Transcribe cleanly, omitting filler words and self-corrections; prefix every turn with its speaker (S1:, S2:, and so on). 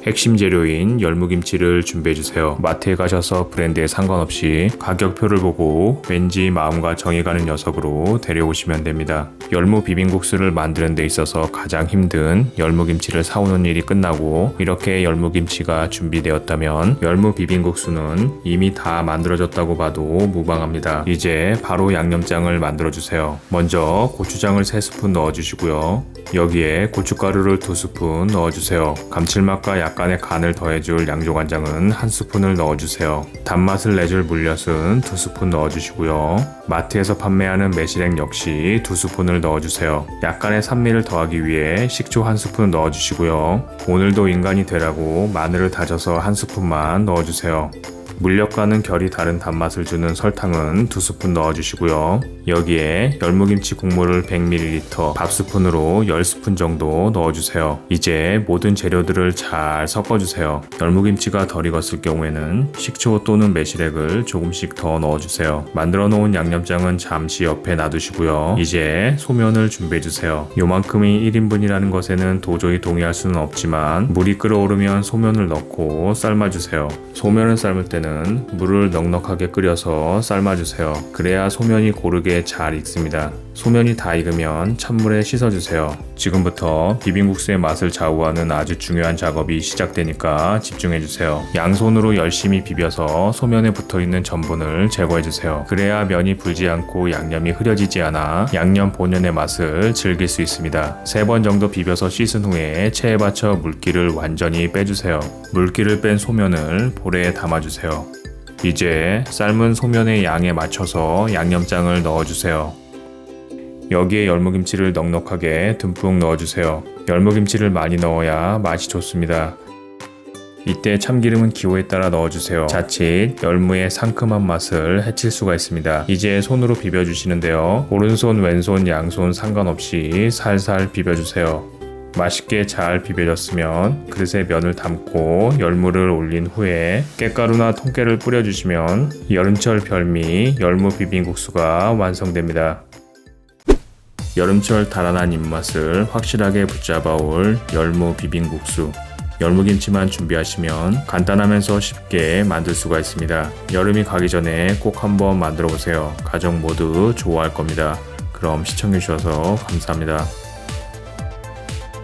S1: 핵심 재료인 열무김치를 준비해주세요. 마트에 가셔서 브랜드에 상관없이 가격표를 보고 왠지 마음과 정이 가는 녀석으로 데려오시면 됩니다. 열무 비빔국수를 만드는 데 있어서 가장 힘든 열무김치를 사오는 일이 끝나고 이렇게 열무김치가 준비되었다면 열무 비빔국수는 이미 다 만들어졌다고 봐도 무방합니다. 이제 바로 양념장을 만들어주세요. 먼저 고추장을 3스푼 넣어주시고요. 여기에 고춧가루를 2스푼 넣어주세요. 감칠맛과 약간의 간을 더해줄 양조간장은 1스푼을 넣어주세요. 단맛을 내줄 물엿은 2스푼 넣어주시고요. 마트에서 판매하는 매실액 역시 2스푼을 넣어주세요. 약간의 산미를 더하기 위해 식초 1스푼 넣어주시고요. 오늘도 인간이 되라고 마늘을 다져서 1스푼만 넣어주세요. 물엿과는 결이 다른 단맛을 주는 설탕은 2스푼 넣어주시고요. 여기에 열무김치 국물을 100ml 밥스푼으로 10스푼 정도 넣어주세요. 이제 모든 재료들을 잘 섞어주세요. 열무김치가 덜 익었을 경우에는 식초 또는 매실액을 조금씩 더 넣어주세요. 만들어 놓은 양념장은 잠시 옆에 놔두시고요. 이제 소면을 준비해주세요. 요만큼이 1인분이라는 것에는 도저히 동의할 수는 없지만 물이 끓어오르면 소면을 넣고 삶아주세요. 소면을 삶을 때는 물을 넉넉하게 끓여서 삶아주세요. 그래야 소면이 고르게 잘 익습니다. 소면이 다 익으면 찬물에 씻어주세요. 지금부터 비빔국수의 맛을 좌우하는 아주 중요한 작업이 시작되니까 집중해주세요. 양손으로 열심히 비벼서 소면에 붙어있는 전분을 제거해주세요. 그래야 면이 불지 않고 양념이 흐려지지 않아 양념 본연의 맛을 즐길 수 있습니다. 3번 정도 비벼서 씻은 후에 체에 받쳐 물기를 완전히 빼주세요. 물기를 뺀 소면을 볼에 담아주세요. 이제 삶은 소면의 양에 맞춰서 양념장을 넣어주세요. 여기에 열무김치를 넉넉하게 듬뿍 넣어주세요. 열무김치를 많이 넣어야 맛이 좋습니다. 이때 참기름은 기호에 따라 넣어주세요. 자칫 열무의 상큼한 맛을 해칠 수가 있습니다. 이제 손으로 비벼주시는데요. 오른손, 왼손, 양손 상관없이 살살 비벼주세요. 맛있게 잘 비벼졌으면 그릇에 면을 담고 열무를 올린 후에 깻가루나 통깨를 뿌려주시면 여름철 별미 열무 비빔국수가 완성됩니다. 여름철 달아난 입맛을 확실하게 붙잡아올 열무 비빔국수. 열무김치만 준비하시면 간단하면서 쉽게 만들 수가 있습니다. 여름이 가기 전에 꼭 한번 만들어 보세요. 가족 모두 좋아할 겁니다. 그럼 시청해주셔서 감사합니다.